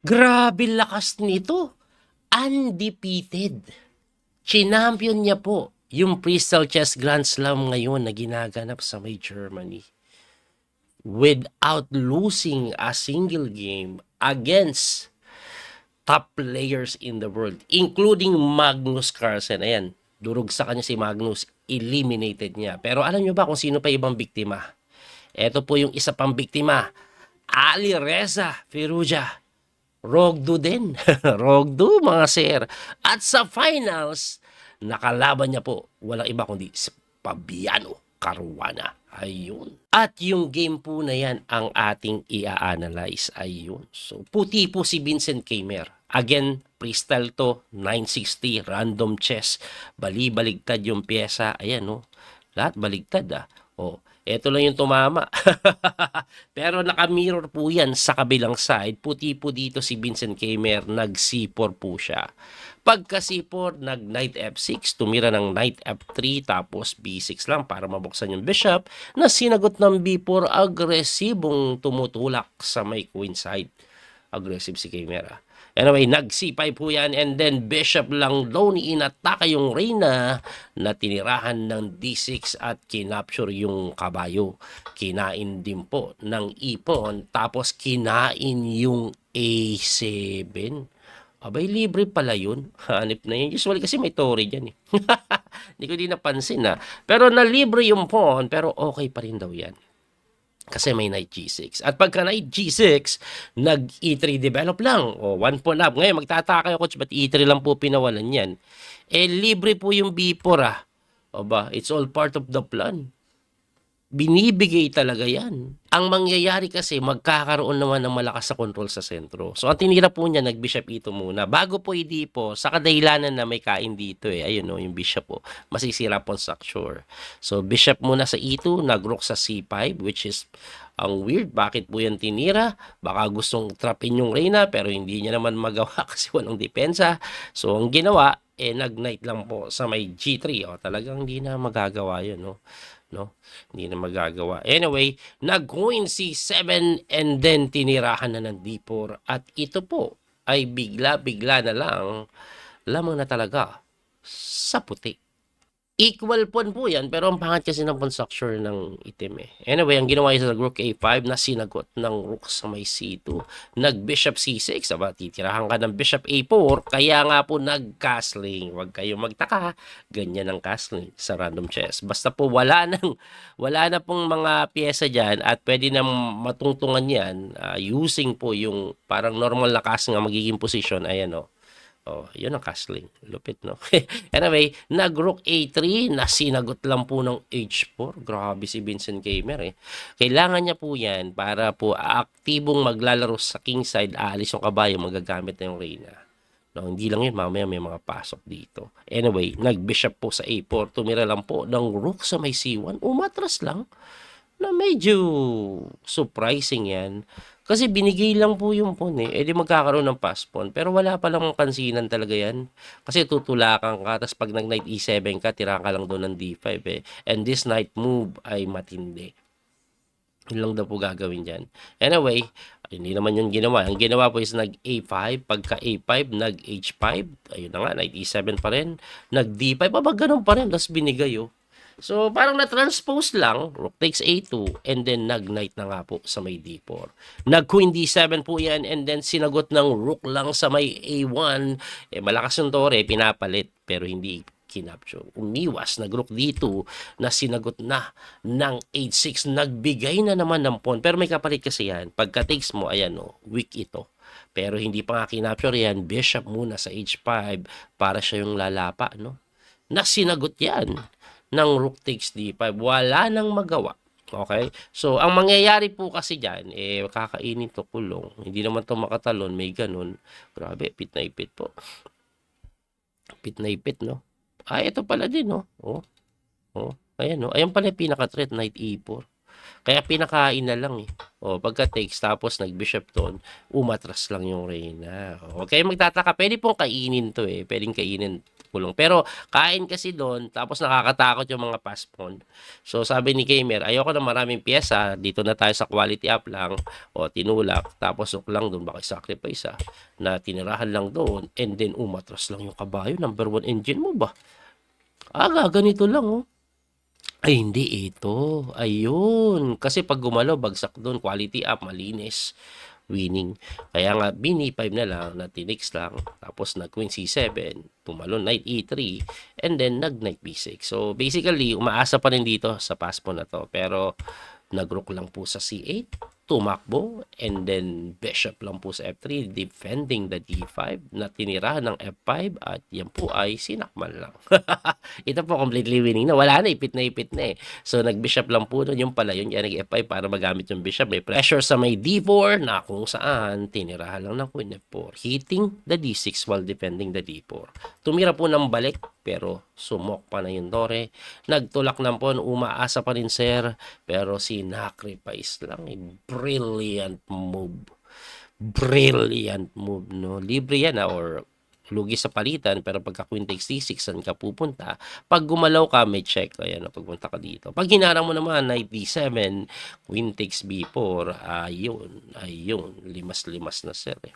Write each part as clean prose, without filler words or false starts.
Grabe lakas nito. Undefeated. Chinampion niya po yung Crystal Chess Grand Slam ngayon na ginaganap sa may Germany. Without losing a single game against top players in the world, including Magnus Carlsen. Ayan, durog sa kanya si Magnus, eliminated niya. Pero alam niyo ba kung sino pa ibang biktima? Ito po yung isa pang biktima, Ali Reza Firouzja. Rogdo din. Rogdo, mga sir. At sa finals, nakalaban niya po, walang iba kundi si Fabiano Caruana. Ayun. At yung game po na yan ang ating i-analyze. Ayun. So, puti po si Vincent Keimer. Again, freestyle to, 960, random chess. Bali-baligtad yung pyesa. Ayan, no? Lahat baligtad, ah. Oh, eto lang yung tumama. Pero naka-mirror po yan sa kabilang side. Puti po dito si Vincent Keimer, nag-C4 po siya. Pagka C4, nag-Knight F6, tumira ng Knight F3, tapos B6 lang para mabuksan yung bishop, na sinagot ng B4, agresibong tumutulak sa may queen side. Aggressive si Keimer. Anyway, nag-C5 po yan, and then bishop lang daw ni inataka yung reyna na tinirahan ng D6 at kinapture yung kabayo. Kinain din po ng ipon, tapos kinain yung A7. Abay, libre pala yun. Hanip na yun. Usually kasi may tori dyan eh. Hindi ko din napansin na. Pero na-libre yung pawn, pero okay pa rin daw yan. Kasi may knight G6. At pagka knight G6, nag-E3 develop lang. O, 1 pawn up. Ngayon, magtataka kayo, coach, ba't E3 lang po pinawalan yan? Eh, libre po yung B4 ah. O ba, it's all part of the plan. Binibigay talaga yan. Ang mangyayari kasi, magkakaroon naman ng malakas sa control sa sentro. So, ang tinira po niya, nag-bishop ito muna. Bago po hindi po, sa kadahilanan na may kain dito eh. Ayun no, yung bishop po. Masisira po ang structure. So, bishop muna sa E2, nag-rook sa C5, which is ang weird. Bakit po yan tinira? Baka gustong trapin yung reyna, pero hindi niya naman magawa kasi walang depensa. So, ang ginawa, nag-knight lang po sa may G3. O, talagang hindi na magagawa yun, no? No, hindi na magagawa. Anyway, nag-queen C7 and then tinirahan na ng D4 at ito po ay bigla-bigla na lang lamang na talaga sa puti. Equal pawn po yan, pero ang pangat kasi ng pawn structure ng itim eh. Anyway, ang ginawa niya sa rook A5 na sinagot ng rook sa may C2. Nag-bishop C6, aba, titirahan ka ng bishop A4, kaya nga po nag-castling. Huwag kayong magtaka, ganyan ang castling sa random chess. Basta po wala na pong mga pyesa dyan at pwede na matungtungan yan using po yung parang normal na castling ang magiging position. Ayan o. Oh, yun ang castling. Lupit, no? Anyway, nag-rook A3, nasinagot lang po ng H4. Grabe si Vincent Keimer, eh. Kailangan niya po yan para po aktibong maglalaro sa king side, aalis yung kabayo, magagamit na yung reyna. No, hindi lang yun, mamaya may mga pasok dito. Anyway, nag-bishop po sa A4, tumira lang po ng rook sa may C1, umatras lang na medyo surprising yan. Kasi binigay lang po yung pawn eh. E di magkakaroon ng pass pawn. Pero wala pa lang pansinan talaga yan. Kasi tutulakan ka. Tapos pag nag-knight E7 ka, tirahan ka lang doon ng D5 eh. And this knight move ay matindi. Yun lang daw po gagawin dyan. Anyway, hindi naman yung ginawa. Ang ginawa po is nag-A5. Pagka A5, nag-H5. Ayun na nga, knight E7 pa rin. Nag-D5. Aba, ganun pa rin. Tapos binigay oh. So, parang na-transpose lang, rook takes A2, and then nag-knight na nga po sa may D4. Nag-queen D7 po yan, and then sinagot ng rook lang sa may A1. Eh, malakas yung tore, pinapalit, pero hindi kinapture. Umiwas, nag-rook D2, na sinagot na ng H6. Nagbigay na naman ng pawn, pero may kapalit kasi yan. Pagka takes mo, ayan o, weak ito. Pero hindi pa nga kinapture yan, bishop muna sa H5 para siya yung lalapa, no? Na sinagot yan ng rook takes D5. Wala nang magawa. Okay? So, ang mangyayari po kasi dyan, kakainin to kulong. Hindi naman to makatalon, may ganun. Grabe, ipit na ipit po. Ipit na ipit, no? Ito pala din, no? Oh. Ayan, no? Ayan pala yung pinaka-threat, knight E4. Kaya pinakain na lang, eh. Pagka takes, tapos nag-bishop doon, umatras lang yung reyna. Okay, magtataka. Pwede pong kainin to, eh. Pwedeng kainin kulong. Pero kain kasi doon, tapos nakakatakot yung mga pass pawn. So sabi ni Gamer, ayoko na maraming pyesa, dito na tayo sa quality up lang, o tinulak, tapos hook lang doon, baka sacrifice na tinirahan lang doon, and then umatras lang yung kabayo, number 1 engine mo ba? Ganito lang oh. Ay, hindi ito. Ayun. Kasi pag gumalaw, bagsak doon. Quality up, malinis. Winning. Kaya nga, B5 na lang, na tinix lang. Tapos nag-queen C7, tumalon knight E3, and then nag-knight B6. So, basically, umaasa pa rin dito sa pass po na to. Pero, nag-rook lang po sa C8, tumakbo, and then bishop lang po sa F3, defending the D5, na tinira ng F5, at yan po ay sinakman lang. Ito po completely winning na. Wala na, ipit na eh. So, nag-bishop lang po doon. Yung pala, yun yan nag-F5 para magamit yung bishop. May pressure sa may D4 na kung saan tinirahan lang ng queen F4, hitting the D6 while defending the D4. Tumira po ng balik, pero sumok pa na yung Dore. Nagtulak na po, umaasa pa rin sir, pero sinacrifice lang. Brilliant move. Brilliant move, no? Libre yan or lugi sa palitan, pero pagka queen takes d6, saan ka pupunta? Pag gumalaw ka, may check. Ayan, pagpunta ka dito. Pag hinarang mo naman, knight d7, queen takes b4, ayun, limas-limas na sir eh.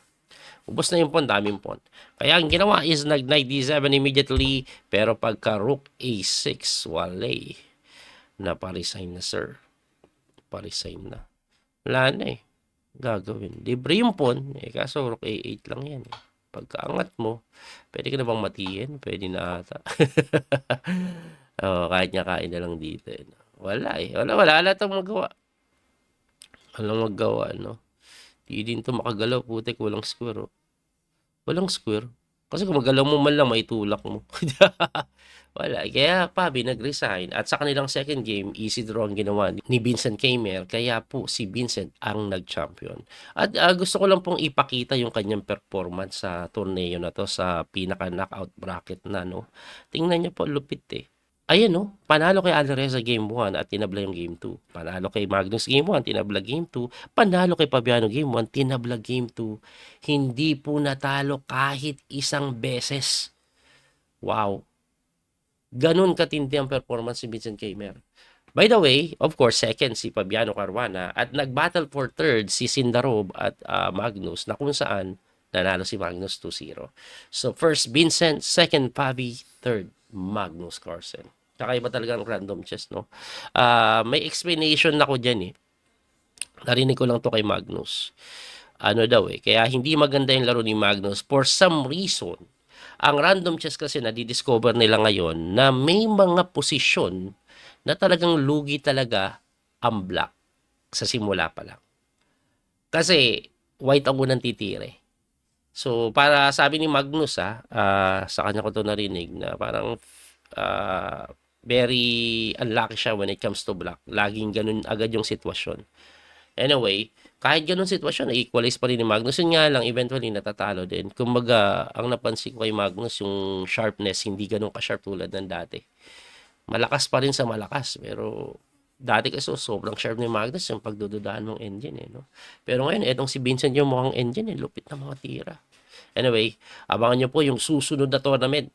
Ubos na yung pawn, daming pawn. Kaya ang ginawa is nag-knight d7 immediately, pero pagka rook a6, wale. Naparesign na sir. Paresign na. Wala na eh. Gagawin. Libre yung pawn, kaso rook a8 lang yan eh. Pagkaangat mo, pwede ka na bang matiin? Pwede na ata. Kahit nga kain na lang dito. Eh. Wala eh. Wala itong magawa. Walang magawa, no? Di din to makagalaw, putik. Walang square, oh. Walang square. Kasi kung magalaw mo man lang, maitulak mo. Wala. Kaya Pabi nag-resign. At sa kanilang second game, easy draw ang ginawa ni Vincent Keimer. Kaya po si Vincent ang nag-champion. At gusto ko lang pong ipakita yung kanyang performance sa torneo na to, sa pinaka-knockout bracket na, no. Tingnan niyo po, lupit eh. Ayan no, panalo kay Alvarez sa game 1 at tinabla yung game 2. Panalo kay Magnus game 1, tinabla game 2. Panalo kay Fabiano game 1, tinabla game 2. Hindi po natalo kahit isang beses. Wow. Ganun katindi ang performance si Vincent Keimer. By the way, of course, second si Fabiano Caruana at nag-battle for third si Sindarov at Magnus na kung saan nanalo si Magnus 2-0. So first Vincent, second Fabi, third Magnus Carlsen. Kakaiba talaga ng random chess, no? May explanation ako dyan eh. Narinig ko lang to kay Magnus. Ano daw eh, kaya hindi maganda yung laro ni Magnus for some reason. Ang random chess kasi nadidiscover nila ngayon na may mga posisyon na talagang lugi talaga ang black sa simula pa lang. Kasi white ang unang titire. So, para sabi ni Magnus, sa kanya ko to narinig na parang very unlucky siya when it comes to black. Laging ganun agad yung sitwasyon. Anyway, kahit ganun sitwasyon, equalize pa rin ni Magnus. Yun nga lang, eventually natatalo din. Kumbaga, ang napansin ko kay Magnus, yung sharpness, hindi ganun ka-sharp tulad ng dati. Malakas pa rin sa malakas, pero dati kasi sobrang sharp ni Magnus yung pagdududahan mong engine eh, no? Pero ngayon, etong si Vincent yung mukhang engine eh, lupit na mga tira. Anyway, abangan nyo po yung susunod na tournament.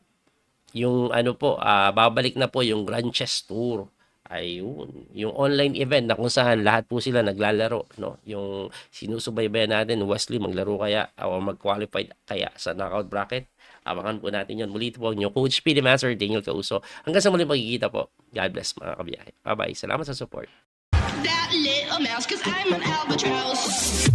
Yung ano po, babalik na po yung Grand Chess Tour. Ayun, yung online event na kung saan lahat po sila naglalaro, no? Yung sinusubaybayan natin, Wesley, maglaro kaya o mag-qualify kaya sa knockout bracket. Abangan po natin yun. Muli po ang inyo, Coach P. Master Daniel Causo. Hanggang sa muli magkikita po. God bless mga kabiyahe. Bye-bye. Salamat sa support. That little mouse, 'cause I'm an albatross.